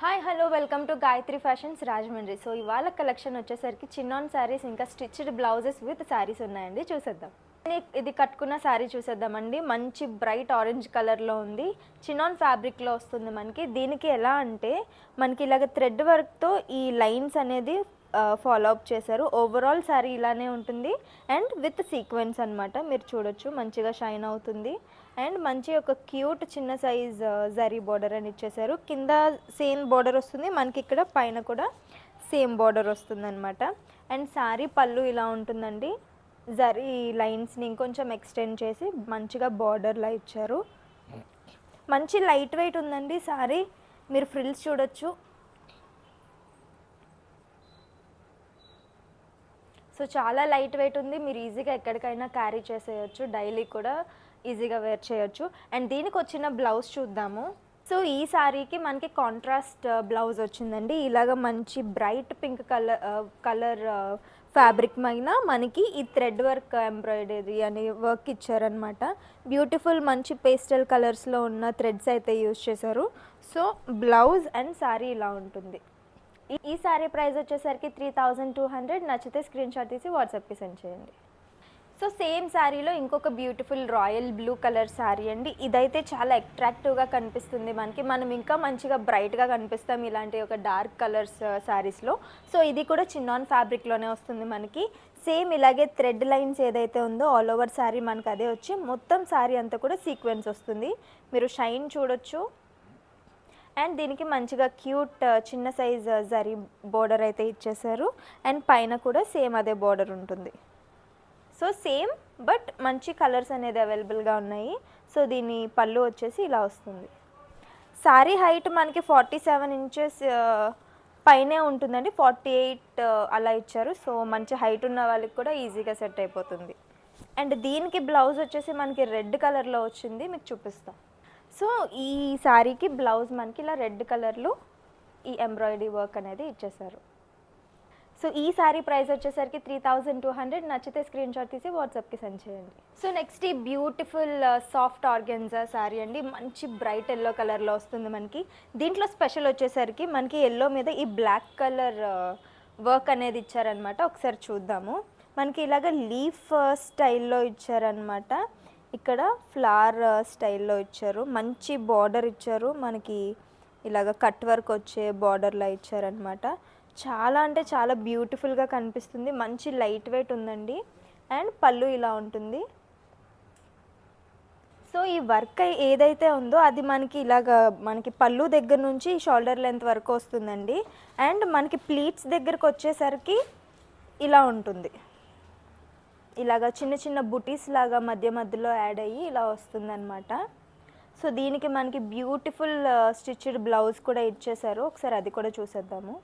Hi hello welcome to Gayatri fashions Rajahmundry. So ఇవాళ collection వచ్చేసరికి chinon saris ఇంకా స్టిచ్డ్ బ్లౌజెస్ విత్ శారీస్ ఉన్నాయండి, చూసేద్దాం. ఇది కట్టుకున్న శారీ చూసేద్దామండి. మంచి బ్రైట్ ఆరెంజ్ కలర్లో ఉంది, చిన్నాన్ ఫ్యాబ్రిక్లో వస్తుంది మనకి. దీనికి ఎలా అంటే మనకి ఇలాగ థ్రెడ్ వర్క్తో ఈ లైన్స్ అనేది ఫాలో అప్ చేశారు. ఓవరాల్ శారీ ఇలానే ఉంటుంది అండ్ విత్ సీక్వెన్స్ అనమాట. మీరు చూడొచ్చు మంచిగా షైన్ అవుతుంది అండ్ మంచి ఒక క్యూట్ చిన్న సైజ్ జరీ బార్డర్ అని ఇచ్చేసారు. కింద సేమ్ బార్డర్ వస్తుంది మనకి, ఇక్కడ పైన కూడా సేమ్ బార్డర్ వస్తుంది అనమాట. అండ్ శారీ పళ్ళు ఇలా ఉంటుందండి. జరీ లైన్స్ని ఇంకొంచెం ఎక్స్టెండ్ చేసి మంచిగా బార్డర్లా ఇచ్చారు. మంచి లైట్ వెయిట్ ఉందండి శారీ. మీరు ఫ్రిల్స్ చూడొచ్చు. సో చాలా లైట్ వెయిట్ ఉంది, మీరు ఈజీగా ఎక్కడికైనా క్యారీ చేసేయచ్చు, డైలీ కూడా ఈజీగా వేర్ చేయొచ్చు. అండ్ దీనికి వచ్చిన బ్లౌజ్ చూద్దాము. సో ఈ శారీకి మనకి కాంట్రాస్ట్ బ్లౌజ్ వచ్చిందండి. ఇలాగ మంచి బ్రైట్ పింక్ కలర్ ఫ్యాబ్రిక్ పైన మనకి ఈ థ్రెడ్ వర్క్ ఎంబ్రాయిడరీ అనే వర్క్ ఇచ్చారనమాట. బ్యూటిఫుల్ మంచి పేస్టల్ కలర్స్లో ఉన్న థ్రెడ్స్ అయితే యూజ్ చేశారు. సో బ్లౌజ్ అండ్ శారీ ఇలా ఉంటుంది. ఈ శారీ ప్రైస్ వచ్చేసరికి 3200. నచ్చితే స్క్రీన్ షాట్ తీసి వాట్సాప్కి సెండ్ చేయండి. సో సేమ్ శారీలో ఇంకొక beautiful royal blue colour sari అండి. ఇదైతే చాలా అట్రాక్టివ్గా కనిపిస్తుంది మనకి. మనం ఇంకా మంచిగా బ్రైట్గా కనిపిస్తాం ఇలాంటి ఒక డార్క్ కలర్స్ శారీస్లో. సో ఇది కూడా చిన్నాన్ ఫ్యాబ్రిక్లోనే వస్తుంది మనకి. సేమ్ ఇలాగే థ్రెడ్ లైన్స్ ఏదైతే ఉందో ఆల్ ఓవర్ శారీ మనకు అదే వచ్చి మొత్తం శారీ అంతా కూడా సీక్వెన్స్ వస్తుంది. మీరు షైన్ చూడొచ్చు. అండ్ దీనికి మంచిగా క్యూట్ చిన్న సైజ్ జరీ బోర్డర్ అయితే ఇచ్చేసారు. అండ్ పైన కూడా సేమ్ అదే బోర్డర్ ఉంటుంది. సో సేమ్ బట్ మంచి కలర్స్ అనేది అవైలబుల్గా ఉన్నాయి. సో దీని పళ్ళు వచ్చేసి ఇలా వస్తుంది. శారీ హైట్ మనకి 47 ఇంచెస్ పైనే ఉంటుందండి. 48 అలా ఇచ్చారు. సో మంచి హైట్ ఉన్న వాళ్ళకి కూడా ఈజీగా సెట్ అయిపోతుంది. అండ్ దీనికి బ్లౌజ్ వచ్చేసి మనకి రెడ్ కలర్లో వచ్చింది, మీకు చూపిస్తాం. సో ఈ శారీకి బ్లౌజ్ మనకి ఇలా రెడ్ కలర్లో ఈ ఎంబ్రాయిడరీ వర్క్ అనేది ఇచ్చేసారు. సో ఈ శారీ ప్రైస్ వచ్చేసరికి 3200. నచ్చితే స్క్రీన్ షాట్ తీసి వాట్సాప్కి సెండ్ చేయండి. సో నెక్స్ట్ ఈ బ్యూటిఫుల్ సాఫ్ట్ ఆర్గెన్జా శారీ అండి. మంచి బ్రైట్ ఎల్లో కలర్లో వస్తుంది మనకి. దీంట్లో స్పెషల్ వచ్చేసరికి మనకి ఎల్లో మీద ఈ బ్లాక్ కలర్ వర్క్ అనేది ఇచ్చారనమాట. ఒకసారి చూద్దాము. మనకి ఇలాగ లీఫ్ స్టైల్లో ఇచ్చారనమాట. ఇక్కడ ఫ్లవర్ స్టైల్లో ఇచ్చారు. మంచి బార్డర్ ఇచ్చారు మనకి. ఇలాగ కట్ వర్క్ వచ్చే బార్డర్లా ఇచ్చారనమాట. చాలా అంటే చాలా బ్యూటిఫుల్గా కనిపిస్తుంది. మంచి లైట్ వెయిట్ ఉందండి. అండ్ పళ్ళు ఇలా ఉంటుంది. సో ఈ వర్క్ ఏదైతే ఉందో అది మనకి ఇలాగ మనకి పళ్ళు దగ్గర నుంచి షోల్డర్ లెంత్ వరకు వస్తుందండి. అండ్ మనకి ప్లీట్స్ దగ్గరకు వచ్చేసరికి ఇలా ఉంటుంది. ఇలాగ చిన్న చిన్న బుటీస్ లాగా మధ్య మధ్యలో యాడ్ అయ్యి ఇలా వస్తుందన్నమాట. సో దీనికి మనకి బ్యూటిఫుల్ స్టిచ్డ్ బ్లౌజ్ కూడా ఇచ్చేసారు. ఒకసారి అది కూడా చూసేద్దాము.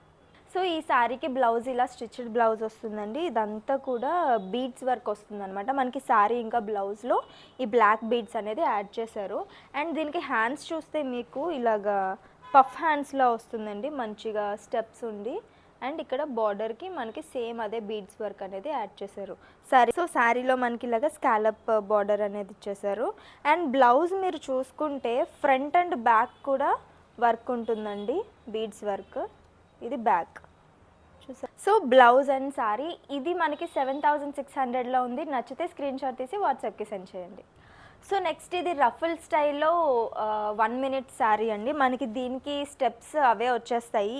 సో ఈ శారీకి బ్లౌజ్ ఇలా స్టిచ్డ్ బ్లౌజ్ వస్తుందండి. ఇదంతా కూడా బీడ్స్ వర్క్ వస్తుందన్నమాట మనకి. శారీ ఇంకా బ్లౌజ్లో ఈ బ్లాక్ బీడ్స్ అనేది యాడ్ చేశారు. అండ్ దీనికి హ్యాండ్స్ చూస్తే మీకు ఇలాగా పఫ్ హ్యాండ్స్లో వస్తుందండి, మంచిగా స్టెప్స్ ఉండి. అండ్ ఇక్కడ బార్డర్కి మనకి సేమ్ అదే బీడ్స్ వర్క్ అనేది యాడ్ చేశారు. సో శారీలో మనకి ఇలాగ స్కాలప్ బార్డర్ అనేది ఇచ్చేసారు. అండ్ బ్లౌజ్ మీరు చూసుకుంటే ఫ్రంట్ అండ్ బ్యాక్ కూడా వర్క్ ఉంటుందండి, బీడ్స్ వర్క్. ఇది బ్యాక్ చూసారు. సో బ్లౌజ్ అండ్ శారీ ఇది మనకి 7600లో ఉంది. నచ్చితే స్క్రీన్ షాట్ తీసి వాట్సాప్కి సెండ్ చేయండి. సో నెక్స్ట్ ఇది రఫుల్ స్టైల్లో 1 minute శారీ అండి. మనకి దీనికి స్టెప్స్ అవే వచ్చేస్తాయి.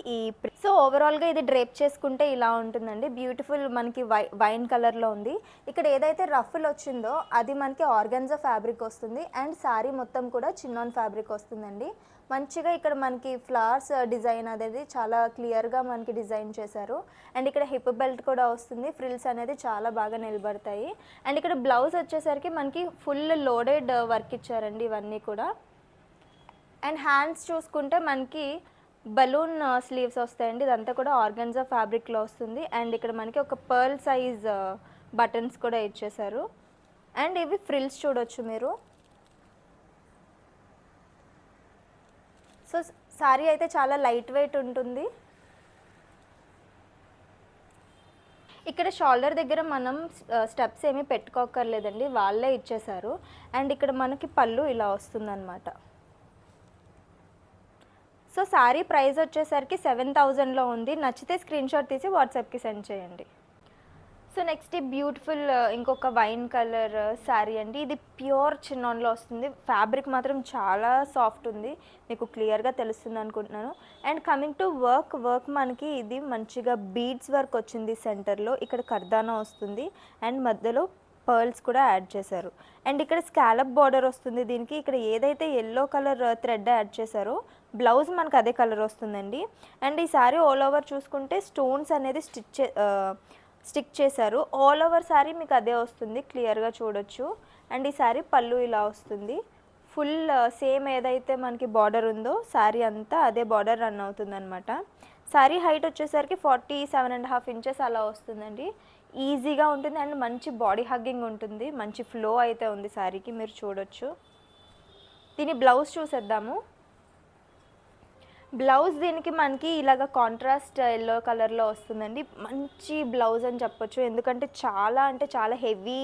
సో ఓవరాల్గా ఇది డ్రేప్ చేసుకుంటే ఇలా ఉంటుందండి. బ్యూటిఫుల్ మనకి వైన్ కలర్లో ఉంది. ఇక్కడ ఏదైతే రఫుల్ వచ్చిందో అది మనకి ఆర్గాన్జా ఫ్యాబ్రిక్ వస్తుంది. అండ్ శారీ మొత్తం కూడా చిన్నాన్ ఫ్యాబ్రిక్ వస్తుందండి. మంచిగా ఇక్కడ మనకి ఫ్లవర్స్ డిజైన్ అనేది చాలా క్లియర్గా మనకి డిజైన్ చేశారు. అండ్ ఇక్కడ హిప్ బెల్ట్ కూడా వస్తుంది. ఫ్రిల్స్ అనేది చాలా బాగా నిలబడతాయి. అండ్ ఇక్కడ బ్లౌజ్ వచ్చేసరికి మనకి ఫుల్ లోడెడ్ వర్క్ ఇచ్చారండి ఇవన్నీ కూడా. అండ్ హ్యాండ్స్ చూసుకుంటే మనకి బలూన్ స్లీవ్స్ వస్తాయండి. ఇదంతా కూడా ఆర్గాన్జా ఫ్యాబ్రిక్లో వస్తుంది. అండ్ ఇక్కడ మనకి ఒక పర్ల్ సైజ్ బటన్స్ కూడా ఇచ్చేసారు. అండ్ ఇవి ఫ్రిల్స్ చూడొచ్చు మీరు. సో శారీ అయితే చాలా లైట్ వెయిట్ ఉంటుంది. ఇక్కడ షోల్డర్ దగ్గర మనం స్టెప్స్ ఏమీ పెట్టుకోకర్లేదండి, వాళ్ళే ఇచ్చేసారు. అండ్ ఇక్కడ మనకి పళ్ళు ఇలా వస్తుందన్నమాట. సో శారీ ప్రైస్ వచ్చేసరికి 7000లో ఉంది. నచ్చితే స్క్రీన్‌షాట్ తీసి వాట్సాప్‌కి సెండ్ చేయండి. సో నెక్స్ట్ ఈ బ్యూటిఫుల్ ఇంకొక వైన్ కలర్ శారీ అండి. ఇది ప్యూర్ చిన్నాన్‌లో వస్తుంది. ఫ్యాబ్రిక్ మాత్రం చాలా సాఫ్ట్ ఉంది. మీకు క్లియర్‌గా తెలుస్తుంది అనుకుంటున్నాను. అండ్ కమింగ్ టు వర్క్ మనకి ఇది మంచిగా బీడ్స్ వర్క్ వచ్చింది సెంటర్‌లో. ఇక్కడ కర్దానా వస్తుంది అండ్ మధ్యలో పర్ల్స్ కూడా యాడ్ చేశారు. అండ్ ఇక్కడ స్కాలప్ బార్డర్ వస్తుంది దీనికి. ఇక్కడ ఏదైతే యెల్లో కలర్ థ్రెడ్ యాడ్ చేశారో బ్లౌజ్ మనకు అదే కలర్ వస్తుందండి. అండ్ ఈ శారీ ఆల్ ఓవర్ చూసుకుంటే స్టోన్స్ అనేది స్టిక్ చేశారు. ఆల్ ఓవర్ శారీ మీకు అదే వస్తుంది, క్లియర్గా చూడొచ్చు. అండ్ ఈ శారీ పళ్ళు ఇలా వస్తుంది. ఫుల్ సేమ్ ఏదైతే మనకి బార్డర్ ఉందో శారీ అంతా అదే బార్డర్ రన్ అవుతుందన్నమాట. శారీ హైట్ వచ్చేసరికి 47.5 ఇంచెస్ అలా వస్తుందండి. ఈజీగా ఉంటుంది అండ్ మంచి బాడీ హగ్గింగ్ ఉంటుంది. మంచి ఫ్లో అయితే ఉంది శారీకి, మీరు చూడొచ్చు. దీని బ్లౌజ్ చూసేద్దాము. బ్లౌజ్ దీనికి మనకి ఇలాగ కాంట్రాస్ట్ ఎల్లో కలర్లో వస్తుందండి. మంచి బ్లౌజ్ అని చెప్పొచ్చు, ఎందుకంటే చాలా అంటే చాలా హెవీ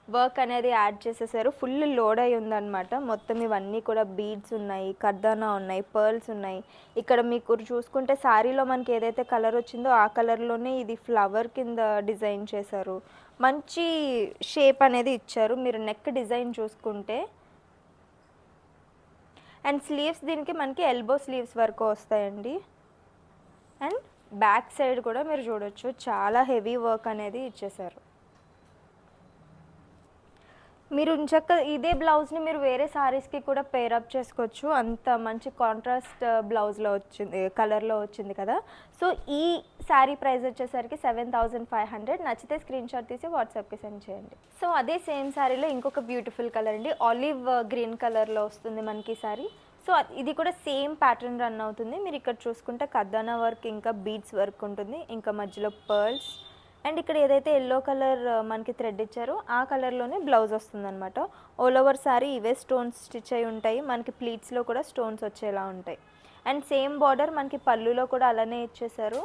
వర్క్ అనేది యాడ్ చేసేసారు. ఫుల్ లోడ్ అయి ఉందన్నమాట. మొత్తం ఇవన్నీ కూడా బీడ్స్ ఉన్నాయి, కర్దానా ఉన్నాయి, పర్ల్స్ ఉన్నాయి. ఇక్కడ మీకు చూసుకుంటే శారీలో మనకి ఏదైతే కలర్ వచ్చిందో ఆ కలర్లోనే ఇది ఫ్లవర్ కింద డిజైన్ చేశారు. మంచి షేప్ అనేది ఇచ్చారు. మీరు నెక్ డిజైన్ చూసుకుంటే అండ్ స్లీవ్స్ దీనికి మనకి ఎల్బో స్లీవ్స్ వరకు వస్తాయండి. అండ్ బ్యాక్ సైడ్ కూడా మీరు చూడొచ్చు, చాలా హెవీ వర్క్ అనేది ఇచ్చేసారు. మీరు ఇంచక్క ఇదే బ్లౌజ్ని మీరు వేరే శారీస్కి కూడా పేరప్ చేసుకోవచ్చు. అంత మంచి కాంట్రాస్ట్ బ్లౌజ్లో వచ్చింది, కలర్లో వచ్చింది కదా. సో ఈ శారీ ప్రైస్ వచ్చేసరికి 7500. నచ్చితే స్క్రీన్‌షాట్ తీసి వాట్సాప్కి సెండ్ చేయండి. సో అదే సేమ్ శారీలో ఇంకొక బ్యూటిఫుల్ కలర్ అండి. ఆలివ్ గ్రీన్ కలర్లో వస్తుంది మనకి శారీ. సో ఇది కూడా సేమ్ ప్యాటర్న్ రన్ అవుతుంది. మీరు ఇక్కడ చూసుకుంటే కర్దానా వర్క్ ఇంకా బీడ్స్ వర్క్ ఉంటుంది, ఇంకా మధ్యలో పర్ల్స్. అండ్ ఇక్కడ ఏదైతే ఎల్లో కలర్ మనకి థ్రెడ్ ఇచ్చారో ఆ కలర్లోనే బ్లౌజ్ వస్తుందన్నమాట. ఆల్ ఓవర్ శారీ ఇవే స్టోన్స్ స్టిచ్ అయి ఉంటాయి. మనకి ప్లీట్స్లో కూడా స్టోన్స్ వచ్చేలా ఉంటాయి. అండ్ సేమ్ బార్డర్ మనకి పళ్ళులో కూడా అలానే ఇచ్చేసారు.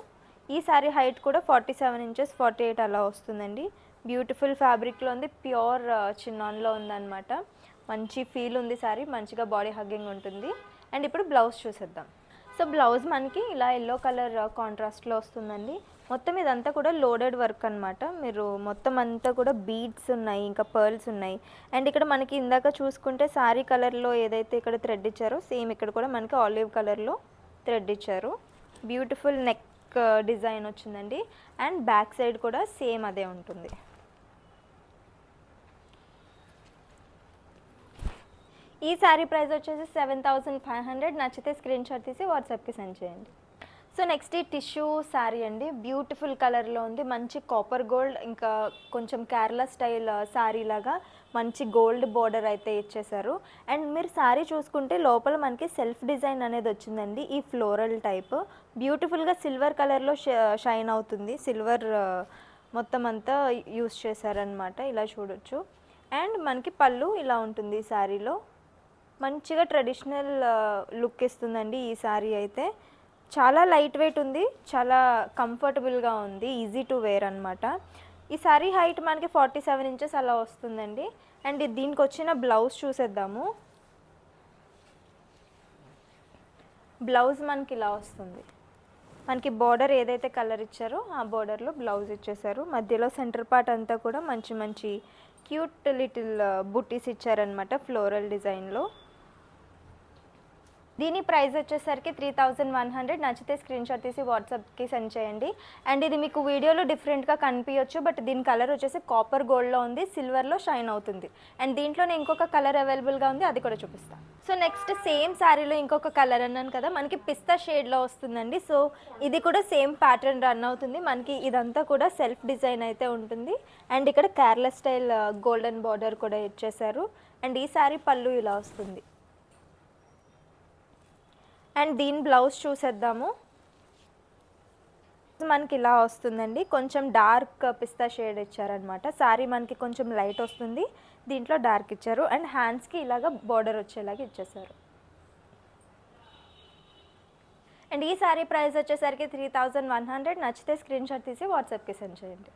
ఈ శారీ హైట్ కూడా 47 ఇంచెస్ 48 అలా వస్తుందండి. బ్యూటిఫుల్ ఫ్యాబ్రిక్లో ఉంది, ప్యూర్ చిన్నాన్లో ఉందన్నమాట. మంచి ఫీల్ ఉంది శారీ, మంచిగా బాడీ హగ్గింగ్ ఉంటుంది. అండ్ ఇప్పుడు బ్లౌజ్ చూసేద్దాం. సో బ్లౌజ్ మనకి ఇలా ఎల్లో కలర్ కాంట్రాస్ట్లో వస్తుందండి. మొత్తం ఇదంతా కూడా లోడెడ్ వర్క్ అనమాట. మీరు మొత్తం అంతా కూడా బీడ్స్ ఉన్నాయి, ఇంకా పర్ల్స్ ఉన్నాయి. అండ్ ఇక్కడ మనకి ఇందాక చూసుకుంటే శారీ కలర్లో ఏదైతే ఇక్కడ థ్రెడ్ ఇచ్చారో సేమ్ ఇక్కడ కూడా మనకి ఆలివ్ కలర్లో థ్రెడ్ ఇచ్చారు. బ్యూటిఫుల్ నెక్ డిజైన్ వచ్చిందండి. అండ్ బ్యాక్ సైడ్ కూడా సేమ్ అదే ఉంటుంది. ఈ శారీ ప్రైస్ వచ్చేసి 7500. నచ్చితే స్క్రీన్‌షాట్ తీసి వాట్సాప్కి సెండ్ చేయండి. సో నెక్స్ట్ ఈ టిష్యూ శారీ అండి. బ్యూటిఫుల్ కలర్లో ఉంది. మంచి కాపర్ గోల్డ్ ఇంకా కొంచెం కేరళ స్టైల్ శారీ లాగా మంచి గోల్డ్ బోర్డర్ అయితే ఇచ్చేసారు. అండ్ మీరు శారీ చూసుకుంటే లోపల మనకి సెల్ఫ్ డిజైన్ అనేది వచ్చిందండి. ఈ ఫ్లోరల్ టైప్ బ్యూటిఫుల్గా సిల్వర్ కలర్లో షైన్ అవుతుంది. సిల్వర్ మొత్తం అంతా యూస్ చేశారనమాట, ఇలా చూడొచ్చు. అండ్ మనకి పళ్ళు ఇలా ఉంటుంది ఈ శారీలో. మంచిగా ట్రెడిషనల్ లుక్ ఇస్తుందండి ఈ శారీ అయితే. చాలా లైట్ వెయిట్ ఉంది, చాలా కంఫర్టబుల్గా ఉంది, ఈజీ టు వేర్ అనమాట. ఈ శారీ హైట్ మనకి 47 ఇంచెస్ అలా వస్తుందండి. అండ్ దీనికి వచ్చిన బ్లౌజ్ చూసేద్దాము. బ్లౌజ్ మనకి ఇలా వస్తుంది. మనకి బార్డర్ ఏదైతే కలర్ ఇచ్చారో ఆ బార్డర్లో బ్లౌజ్ ఇచ్చేసారు. మధ్యలో సెంటర్ పార్ట్ అంతా కూడా మంచి మంచి క్యూట్ లిటిల్ బుట్టీస్ ఇచ్చారనమాట ఫ్లోరల్ డిజైన్లో. దీని ప్రైస్ వచ్చేసరికి 3100. నచ్చితే స్క్రీన్‌షాట్ తీసి వాట్సాప్కి సెండ్ చేయండి. అండ్ ఇది మీకు వీడియోలో డిఫరెంట్గా కనిపించవచ్చు, బట్ దీని కలర్ వచ్చేసి కాపర్ గోల్డ్లో ఉంది, సిల్వర్లో షైన్ అవుతుంది. అండ్ దీంట్లోనే ఇంకొక కలర్ అవైలబుల్గా ఉంది, అది కూడా చూపిస్తాను. సో నెక్స్ట్ సేమ్ శారీలో ఇంకొక కలర్ అన్నాను కదా, మనకి పిస్తా షేడ్లో వస్తుందండి. సో ఇది కూడా సేమ్ ప్యాటర్న్ రన్ అవుతుంది. మనకి ఇదంతా కూడా సెల్ఫ్ డిజైన్ అయితే ఉంటుంది. అండ్ ఇక్కడ కేరళ స్టైల్ గోల్డెన్ బార్డర్ కూడా ఇచ్చేసారు. అండ్ ఈ శారీ పళ్ళు ఇలా వస్తుంది. అండ్ దీని బ్లౌజ్ చూసేద్దాము. మనకి ఇలా వస్తుందండి. కొంచెం డార్క్ పిస్తా షేడ్ ఇచ్చారనమాట. శారీ మనకి కొంచెం లైట్ వస్తుంది, దీంట్లో డార్క్ ఇచ్చారు. అండ్ హ్యాండ్స్కి ఇలాగ బార్డర్ వచ్చేలాగా ఇచ్చేసారు. అండ్ ఈ శారీ ప్రైస్ వచ్చేసరికి 3100. నచ్చితే స్క్రీన్‌షాట్ తీసి వాట్సాప్కి సెండ్ చేయండి.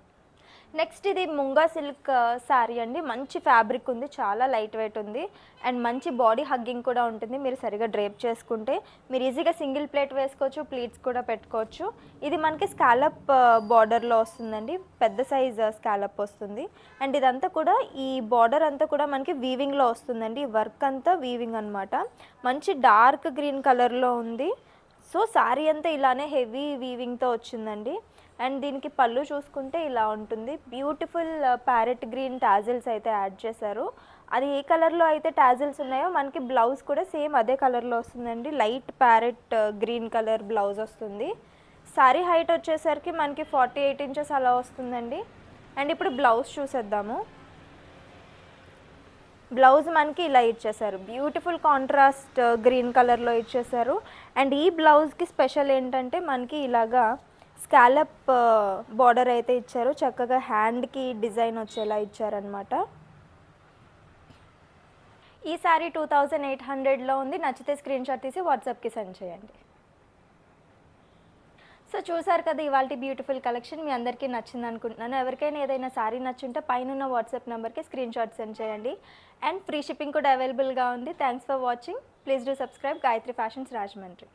నెక్స్ట్ ఇది ముంగా సిల్క్ శారీ అండి. మంచి ఫ్యాబ్రిక్ ఉంది, చాలా లైట్ వెయిట్ ఉంది అండ్ మంచి బాడీ హగ్గింగ్ కూడా ఉంటుంది. మీరు సరిగా డ్రేప్ చేసుకుంటే మీరు ఈజీగా సింగిల్ ప్లేట్ వేసుకోవచ్చు, ప్లీట్స్ కూడా పెట్టుకోవచ్చు. ఇది మనకి స్కాలప్ బార్డర్లో వస్తుందండి, పెద్ద సైజ్ స్కాలప్ వస్తుంది. అండ్ ఇదంతా కూడా ఈ బార్డర్ అంతా కూడా మనకి వీవింగ్లో వస్తుందండి. ఈ వర్క్ అంతా వీవింగ్ అనమాట. మంచి డార్క్ గ్రీన్ కలర్లో ఉంది. సో శారీ అంతా ఇలానే హెవీ వీవింగ్తో వచ్చిందండి. అండ్ దీనికి పళ్ళు చూసుకుంటే ఇలా ఉంటుంది. బ్యూటిఫుల్ ప్యారెట్ గ్రీన్ టాజిల్స్ అయితే యాడ్ చేశారు. అది ఏ కలర్లో అయితే టాజిల్స్ ఉన్నాయో మనకి బ్లౌజ్ కూడా సేమ్ అదే కలర్లో వస్తుందండి. Light parrot green colour blouse వస్తుంది. సారీ హైట్ వచ్చేసరికి మనకి 48 ఇంచెస్ అలా వస్తుందండి. అండ్ ఇప్పుడు బ్లౌజ్ చూసేద్దాము. బ్లౌజ్ మనకి ఇలా ఇచ్చేసారు, బ్యూటిఫుల్ కాంట్రాస్ట్ గ్రీన్ కలర్లో ఇచ్చేసారు. అండ్ ఈ బ్లౌజ్కి స్పెషల్ ఏంటంటే మనకి ఇలాగా స్కాలప్ బార్డర్ అయితే ఇచ్చారు, చక్కగా హ్యాండ్కి డిజైన్ వచ్చేలా ఇచ్చారనమాట. ఈ సారీ 2800లో ఉంది. నచ్చితే స్క్రీన్ షాట్ తీసి వాట్సాప్కి సెండ్ చేయండి. సో చూసారు కదా ఇవాళ బ్యూటిఫుల్ కలెక్షన్, మీ అందరికీ నచ్చింది అనుకుంటున్నాను. ఎవరికైనా ఏదైనా సారీ నచ్చుంటే పైన వాట్సాప్ నెంబర్కి స్క్రీన్ షాట్ సెండ్ చేయండి. అండ్ ఫ్రీ షిప్పింగ్ కూడా అవైలబుల్గా ఉంది. Thanks for watching. Please do subscribe Gayatri fashions Rajahmundry.